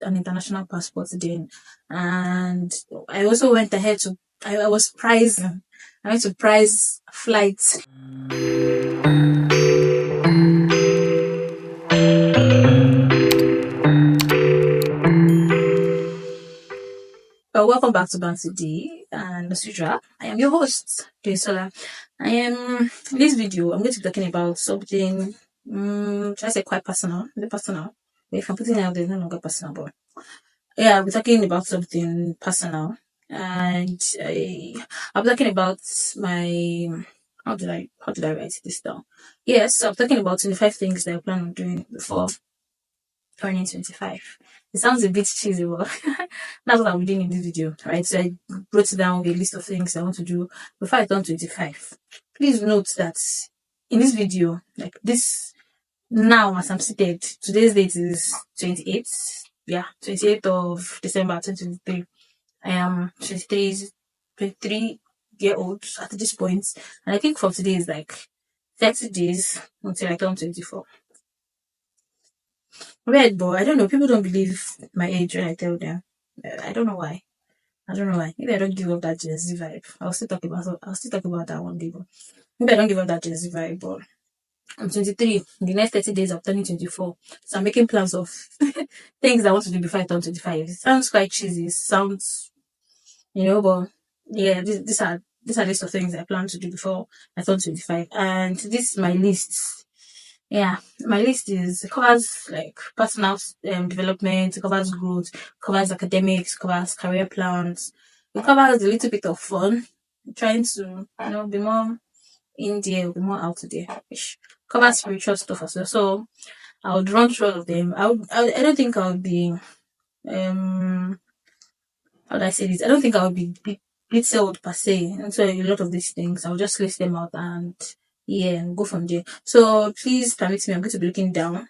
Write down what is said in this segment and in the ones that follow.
an international passport then, and I also went ahead to. I was pricing. I went to price flights. Welcome back to Bank today, and as usual, I am your host, Sola. I am in this video. I'm going to be talking about something. Should I say quite personal? The personal. If I'm putting it out there, it's no longer personal, but yeah, we're talking about something personal, and I'm talking about my. How did I write this down? Yes, I'm talking about 25 things that I plan on doing before turning 25. It sounds a bit cheesy, but that's what I'm doing in this video, right? So I wrote down a list of things I want to do before I turn 25. Please note that in this video, like this now as I'm seated, today's date is 28th. Yeah, 28th of December 2023. I am 23 year old at this point, and I think from today is like 30 days until I turn 24. Red, but I don't know. People don't believe my age when I tell them. I don't know why. I don't know why. Maybe I don't give up that Gen Z vibe. I'll still talk about that one day. But maybe I don't give up that Gen Z vibe. But I'm 23. In the next 30 days, I'm turning 24. So I'm making plans of things I want to do before I turn 25. It sounds quite cheesy. It sounds, but yeah, these are list of things I plan to do before I turn 25. And this is my list. Yeah, my list covers like personal development, it covers growth, covers academics, covers career plans, it covers a little bit of fun, trying to be more in there, be more out there, which covers spiritual stuff as well. So I would run through all of them. I don't think I would be how do I say this? I don't think I would be detailed per se into a lot of these things. I'll just list them out and and go from there. So please permit me, I'm going to be looking down,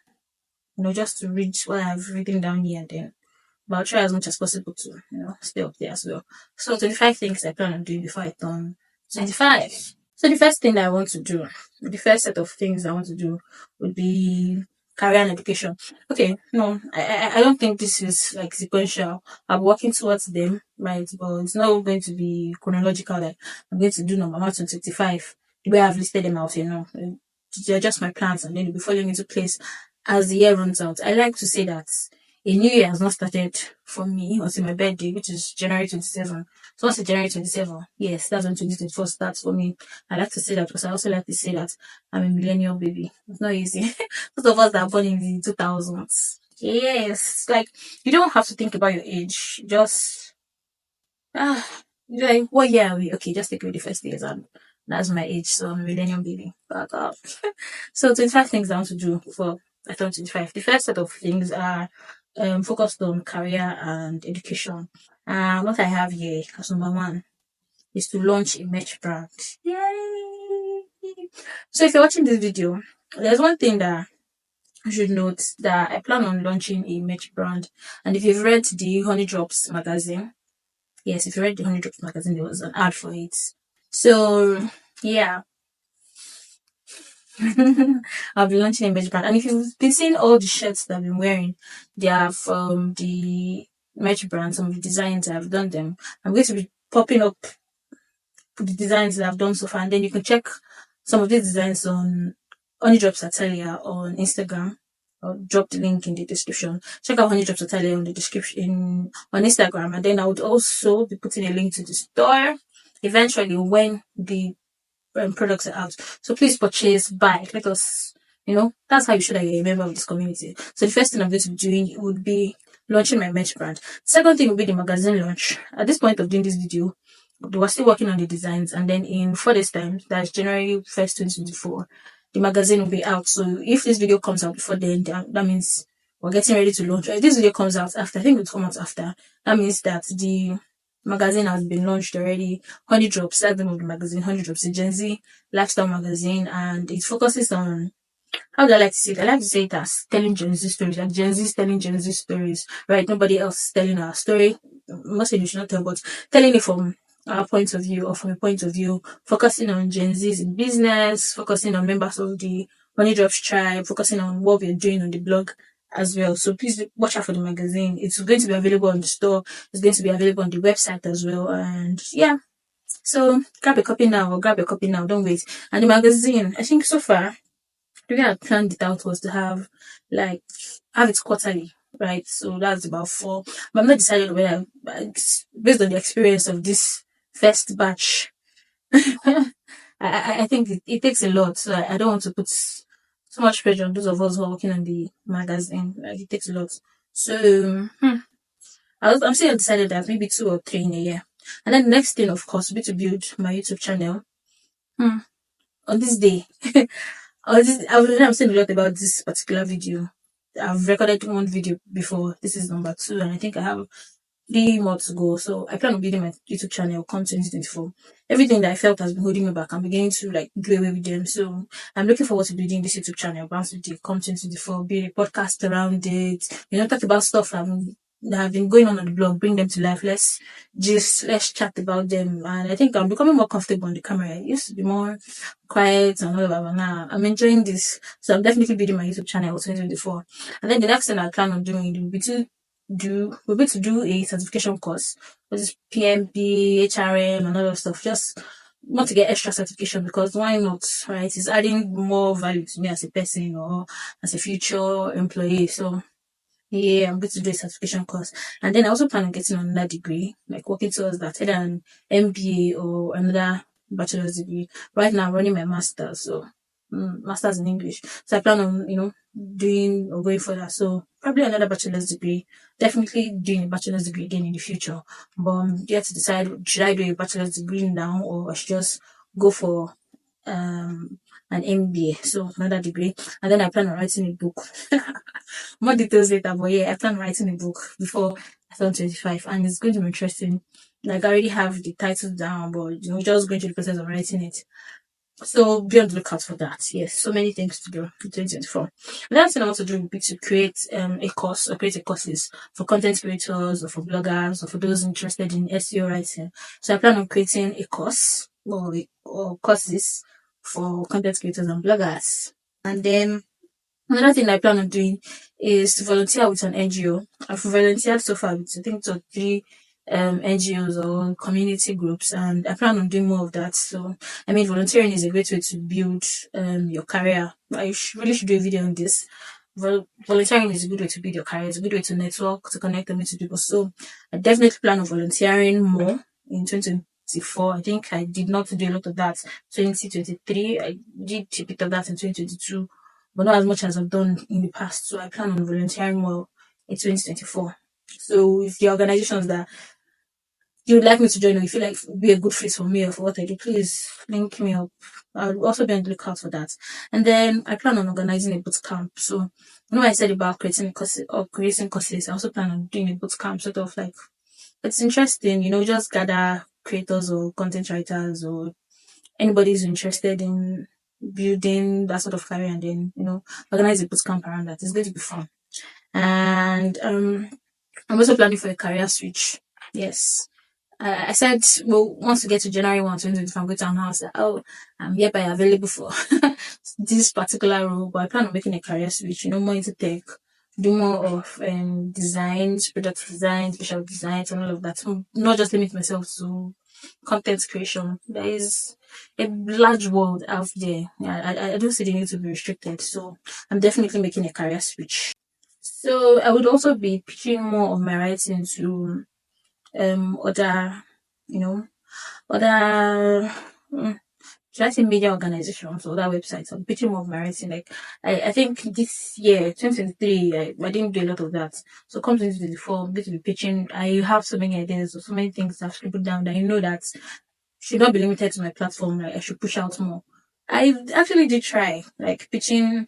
just to read what I've written down here and then. But I'll try as much as possible to, stay up there as well. So 25 things I plan on doing before I turn 25. So the first thing that I want to do, the first set of things I want to do would be career and education. Okay, no, I don't think this is like sequential. I'm working towards them, right? But it's not going to be chronological. Like I'm going to do number 1 to 25. The way I've listed them out, they're just my plans and then they'll be falling into place as the year runs out. I like to say that a new year has not started for me until my birthday, which is January 27. So once it's January 27, yes, that's when 2024 starts for me. I like to say that because I also like to say that I'm a millennial baby. It's not easy. Most of us that are born in the 2000s. Yes, like you don't have to think about your age. Just like what year are we? Okay, just take away the first years and that's my age. So I'm a millennial baby. But so 25 things I want to do before I turn 25. The first set of things are focused on career and education. What I have here as number 1 is to launch a merch brand. Yay! So if you're watching this video, there's one thing that you should note that I plan on launching a merch brand. And if you've read the Honey Drops magazine, yes, if you read the Honey Drops magazine, there was an ad for it. So yeah. I'll be launching a merch brand. And if you've been seeing all the shirts that I've been wearing, they are from the merch brand, some of the designs I've done them. I'm going to be popping up the designs that I've done so far, and then you can check some of these designs on Honey Drops Atelier on Instagram. I'll drop the link in the description. Check out Honey Drops Atelier on the description on Instagram, and then I would also be putting a link to the store eventually when the products are out. So please purchase, buy. Let us, that's how you should be a member of this community. So the first thing I'm going to be doing would be launching my merch brand. Second thing would be the magazine launch. At this point of doing this video, we're still working on the designs, and then in 4 days time, that's January 1st, 2024, the magazine will be out. So if this video comes out before then, that means we're getting ready to launch. If this video comes out after, I think it'll come out after, that means that the magazine has been launched already. Honey Drops, that's the name of the magazine. Honey Drops, a Gen Z lifestyle magazine, and it focuses on, how do I like to say it? I like to say it as telling Gen Z stories, like Gen Z telling Gen Z stories, right? Nobody else is telling our story. I'm not saying you should not tell, but telling it from our point of view or from a point of view, focusing on Gen Zs in business, focusing on members of the Honey Drops tribe, focusing on what we're doing on the blog as well. So please watch out for the magazine. It's going to be available on the store. It's going to be available on the website as well. And yeah, so grab a copy now or grab a copy now. Don't wait. And the magazine, I think so far, the way I planned it out was to like have it quarterly, right? So that's about four. But I'm not decided whether based on the experience of this first batch. I think it takes a lot. So I don't want to put so much pressure on those of us who are working on the magazine. Like it takes a lot. So I'm still undecided that maybe two or three in a year. And then the next thing, of course, will be to build my YouTube channel. Hmm. On this day, I'm saying a lot about this particular video. I've recorded one video before. This is number two, and I think I have 3 more to go. So I plan on building my YouTube channel come 2024. Everything that I felt has been holding me back, I'm beginning to like do away with them. So I'm looking forward to building this YouTube channel. Bounce with the come 2024, build a podcast around it. Talk about stuff that have been going on the blog, bring them to life. Let's chat about them. And I think I'm becoming more comfortable on the camera. I used to be more quiet and all of that, but now I'm enjoying this. So I'm definitely building my YouTube channel 2024. And then the next thing I plan on doing will be to do a certification course, which is PMP, HRM, and all that stuff. Just want to get extra certification because why not, right? It's adding more value to me as a person or as a future employee. So yeah, I'm going to do a certification course. And then I also plan on getting another degree, like working towards that, either an MBA or another bachelor's degree. Right now, I'm running my master's, so master's in English. So I plan on, doing or going for that. So probably another bachelor's degree. Definitely doing a bachelor's degree again in the future. But I'm yet to decide, should I do a bachelor's degree now or I should just go for an MBA, so another degree. And then I plan on writing a book. More details later, but yeah, I plan on writing a book before I turn 25, and it's going to be interesting. Like I already have the title down, but just going through the process of writing it. So be on the lookout for that. Yes, so many things to do in 2024. Another thing I want to do would be to create a course or create a courses for content creators or for bloggers or for those interested in SEO writing. So I plan on creating a course or courses for content creators and bloggers. And then another thing I plan on doing is to volunteer with an NGO. I've volunteered so far with I think 2 or 3 NGOs or community groups, and I plan on doing more of that. So I mean, volunteering is a great way to build your career. I really should do a video on this. Volunteering is a good way to build your career. It's a good way to network, to connect them with people. So I definitely plan on volunteering more in 2024. I think I did not do a lot of that 2023. I did a bit of that in 2022, but not as much as I've done in the past. So I plan on volunteering more in 2024. So if the organizations that you would like me to join or you feel like be a good fit for me or for what I do, please link me up. I'll also be on the lookout for that. And then I plan on organizing a boot camp. So I said about creating courses or creating courses, I also plan on doing a boot camp, sort of like it's interesting, just gather creators or content writers or anybody who's interested in building that sort of career and then, organize a boot camp around that. It's going to be fun. And I'm also planning for a career switch. Yes. I said, well, once we get to January 1, 2025, I'm going to announce that, I'm hereby available for this particular role, but I plan on making a career switch, more into tech, do more of designs, product design, special designs, and all of that. So not just limit myself to content creation. There is a large world out there. I don't see the need to be restricted. So I'm definitely making a career switch. So I would also be pitching more of my writing to other, other should I say media organizations or other websites. I'm pitching more of my writing. Like I think this year, 2023, I didn't do a lot of that. So come 2024, I'm going to be pitching. I have so many ideas or so many things I've scribbled down that that should not be limited to my platform. Like I should push out more. I actually did try like pitching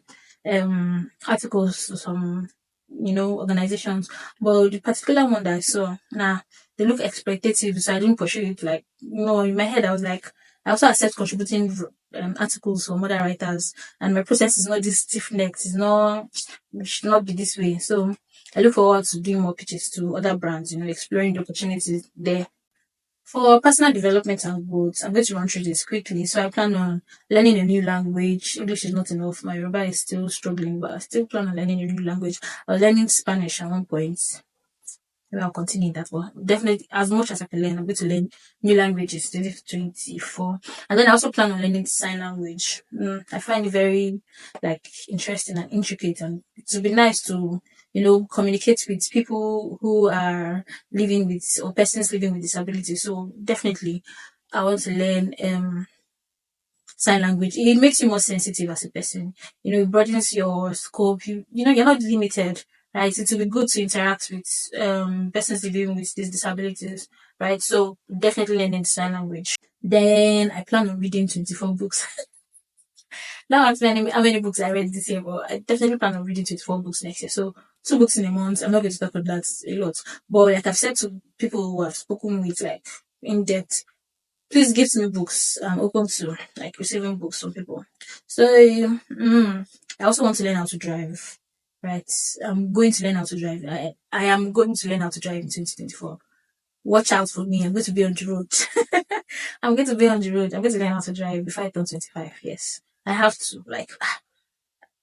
articles to some organizations, but the particular one that I saw, they look exploitative, so I didn't pursue it. Like in my head I was like, I also accept contributing articles from other writers, and my process is not this stiff necked. It should not be this way. So I look forward to doing more pitches to other brands. Exploring the opportunities there For personal development and growth, I'm going to run through this quickly. So I plan on learning a new language. English is not enough. My Yoruba is still struggling, but I still plan on learning a new language. I was learning Spanish at one point. Maybe I'll continue that. But definitely, as much as I can learn, I'm going to learn new languages 2024. And then I also plan on learning sign language. I find it very like interesting and intricate, and it would be nice to communicate with people who are living with or persons living with disabilities. So definitely, I want to learn sign language. It makes you more sensitive as a person. It broadens your scope. You're not limited, right? It will be good to interact with persons living with these disabilities, right? So definitely learning sign language. Then I plan on reading 24 books. Now I'm planning how many books I read this year, but I definitely plan on reading 24 books next year. So 2 books in a month. I'm not going to talk about that a lot. But like I've said to people who I've spoken with like in depth, please give me books. I'm open to like receiving books from people. So I also want to learn how to drive. Right, I'm going to learn how to drive. I am going to learn how to drive in 2024. Watch out for me. I'm going to be on the road. I'm going to be on the road. I'm going to learn how to drive before I turn 25. Yes, I have to. Like,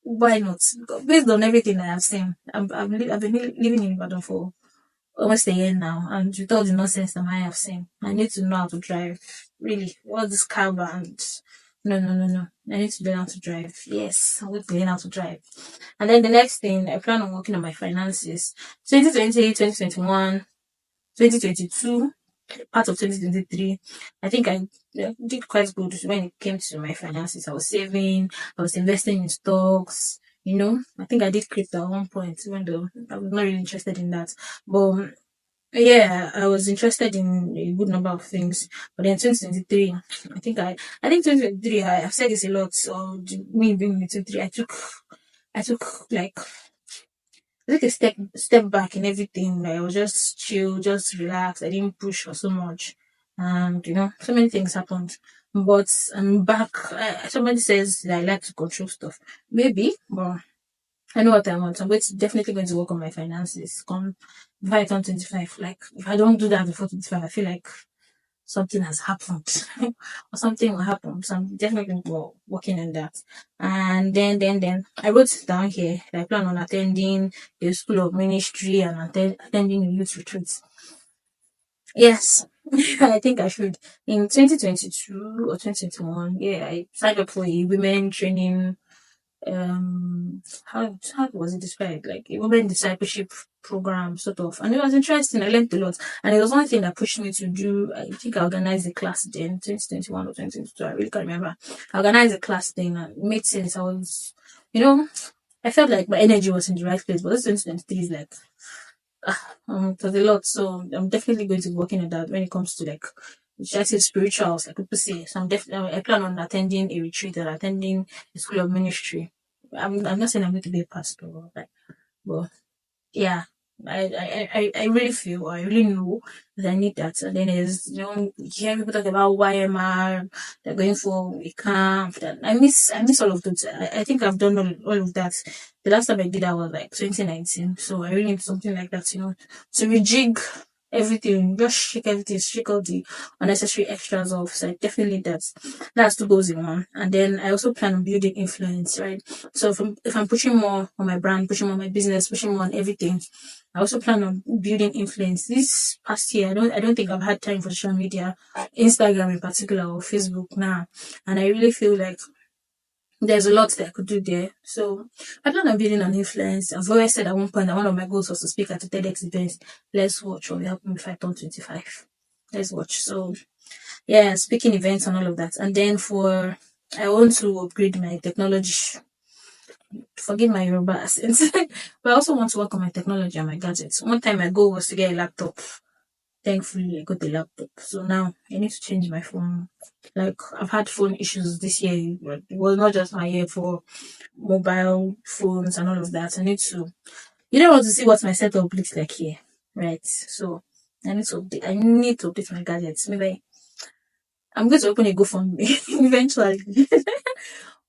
why not? Based on everything I have seen, I've been living in Ibadan for almost a year now, and with all the nonsense that I have seen, I need to know how to drive. Really, all this car and no, no, no, no. I need to learn how to drive. Yes, I want to learn how to drive. And then the next thing, I plan on working on my finances. 2020, 2021, 2022, part of 2023. I think I did quite good when it came to my finances. I was saving, I was investing in stocks. I think I did crypto at one point, even though I was not really interested in that. But yeah, I was interested in a good number of things, but then 2023, I think 2023, I've said this a lot. So me being in 23, I took like I took a step back in everything. Like, I was just chill, just relax. I didn't push for so much, and so many things happened. But I'm back. Somebody says that I like to control stuff. Maybe, but I know what I want. Definitely going to work on my finances. Come before I turn 25. Like, if I don't do that before 25, I feel like something has happened or something will happen. So I'm definitely working on that. And then I wrote it down here that I plan on attending a school of ministry and attending a youth retreat. Yes, I think I should. In 2022 or 2021, yeah, I signed up for a women training how was it described, like a women discipleship program sort of, and it was interesting. I learned a lot, and it was one thing that pushed me to do. I think I organized a class then 2021 or 2022, I really can't remember. I organized a class then and it made sense. You know I felt like my energy was in the right place, but this 2023 is like it was a lot. So I'm definitely going to be working on that when it comes to like, should I say spirituals, like people say. So I'm definitely, I plan on attending a retreat and attending a school of ministry. I'm not saying I'm going to be a pastor, but yeah, I really feel, I really know that I need that. And then there's, you hear people talk about YMR, they're going for a camp. That I miss all of those. I think I've done all of that. The last time I did that was like 2019. So I really need something like that, to rejig everything, just shake everything, shake all the unnecessary extras off. So I definitely need that. That's two goals in one. And then I also plan on building influence, right? So if I'm pushing more on my brand, pushing more on my business, pushing more on everything, I also plan on building influence. This past year, I don't think I've had time for social media, Instagram in particular or Facebook now. And I really feel like there's a lot that I could do there. So I plan on building an influence. I've always said at one point that one of my goals was to speak at a TEDx event. Let's watch what will happen if I turn 25. Let's watch. So yeah, speaking events and all of that. And then I want to upgrade my technology. Forgive my Yoruba accent. But I also want to work on my technology and my gadgets. One time my goal was to get a laptop. Thankfully, I got the laptop. So now I need to change my phone. Like, I've had phone issues this year. But it was not just my year for mobile phones and all of that. I want to see what my setup looks like here. Right. So I need to update my gadgets. Maybe I'm going to open a GoFundMe eventually.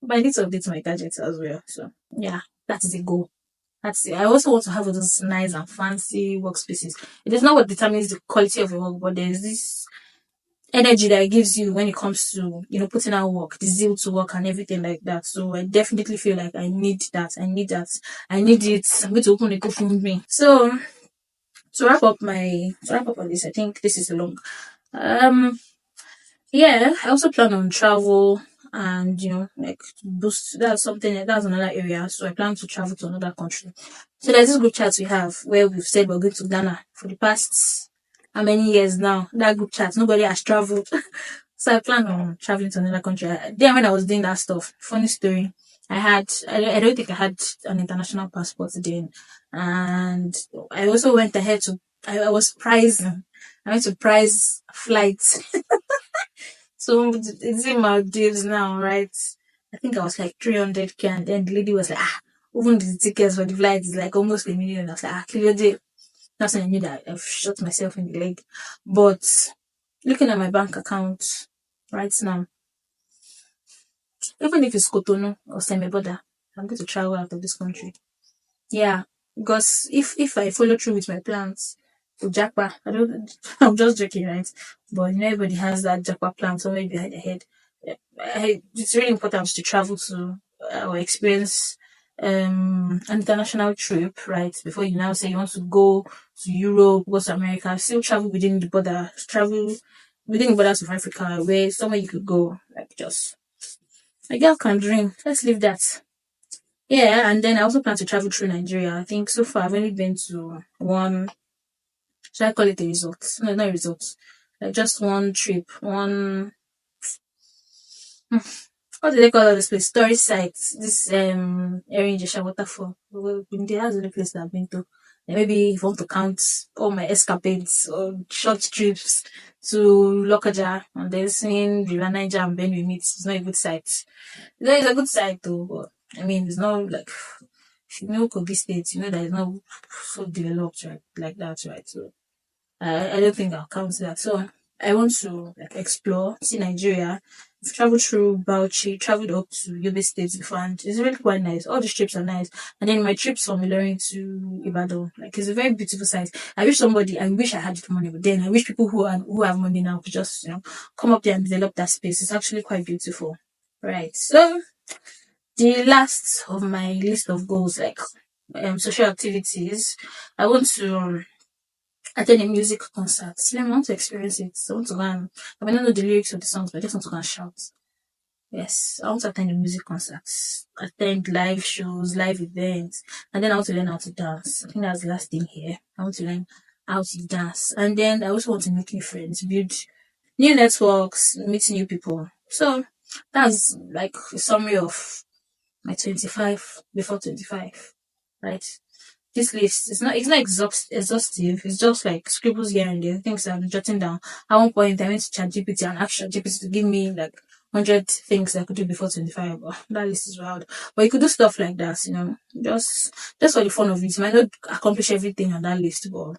But I need to update my gadgets as well. So yeah, that's the goal. That's it. I also want to have those nice and fancy workspaces. It is not what determines the quality of your work, but there's this. energy that it gives you when it comes to, putting out work, the zeal to work and everything like that. So I definitely feel like I need that. I need that. I need it. I'm going to open a GoFundMe. So to wrap up on this, I think this is long. Um, yeah, I also plan on travel and, like boost. That's another area. So I plan to travel to another country. So there's this group chat we have where we've said we're going to Ghana for the past how many years now. That group chat, nobody has traveled. So I plan on traveling to another country. Then when I was doing that stuff, funny story, I don't think I had an international passport then. And I also went ahead to, I was pricing. I went to price flights. So it's in Maldives now, right? I think I was like 300K, and then the lady was like, even the tickets for the flight is like almost 1 million. I was like, Kilo. That's when I knew that I've shot myself in the leg. But looking at my bank account right now, even if it's Cotonou or Semeboda, I'm going to travel out of this country. Yeah, because if I follow through with my plans to Jackpot, I don't. I'm just joking, right? But everybody has that Jackpot plan somewhere behind their head. It's really important to travel to or experience an international trip, right? Before you now say you want to go to Europe, go to America, still travel within the border, travel within the borders of Africa, where somewhere you could go, like just a girl can dream. Let's leave that. Yeah, and then I also plan to travel through Nigeria. I think so far I've only been to one, should I call it a resort? No, not a resort. Like just one trip, what do they call all this place? Tourist sites. This area in Jesha waterfall. Well, been there. That's the only place that I've been to. And maybe if I want to count all my escapades or short trips to Lokaja and then seeing River Niger and Benue meet, it's not a good sight. It's a good sight though, but I mean, it's not like if you know Kogi State, you know that it's not so developed right like that, right? So I don't think I'll count that. So I want to like explore, see Nigeria. I've traveled through Bauchi, traveled up to Yobe State before, and it's really quite nice. All these trips are nice. And then my trips from Ilorin to Ibadan, like it's a very beautiful site. I wish I had the money, but then I wish people who have money now could just come up there and develop that space. It's actually quite beautiful, right? So the last of my list of goals, like social activities, I want to attend a music concert. I want to experience it. I want to go and, I may not know the lyrics of the songs, but I just want to go and shout. Yes, I want to attend a music concerts, attend live shows, live events, and then I want to learn how to dance. I think that's the last thing here. I want to learn how to dance. And then I also want to make new friends, build new networks, meet new people. So that's like a summary of my 25 before 25, right? This list it's not exhaustive. It's just like scribbles here and there, things I'm jotting down. At one point, I went to ChatGPT and asked ChatGPT to give me like 100 things I could do before 25. But that list is wild. But you could do stuff like that, just for the fun of it. You might not accomplish everything on that list, but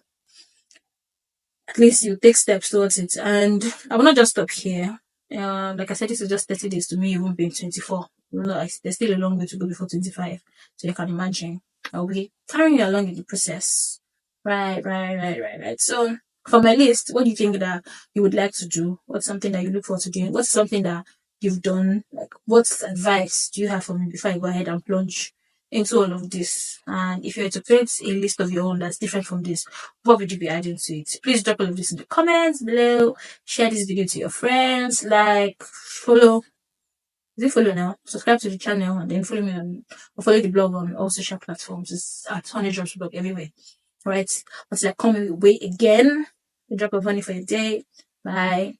at least you take steps towards it. And I will not just stop here. Like I said, this is just 30 days to me, even being 24. There's still a long way to go before 25. So you can imagine I'll be carrying you along in the process. Right. So for my list, what do you think that you would like to do? What's something that you look forward to doing? What's something that you've done? Like, what advice do you have for me before I go ahead and plunge into all of this? And if you were to create a list of your own that's different from this, what would you be adding to it? Please drop all of this in the comments below. Share this video to your friends. Like, follow. Is it follow now? Subscribe to the channel and then follow me or follow the blog on all social platforms. It's at Honey Drops Blog everywhere. Alright. Until I come your way again. A drop of honey for your day. Bye.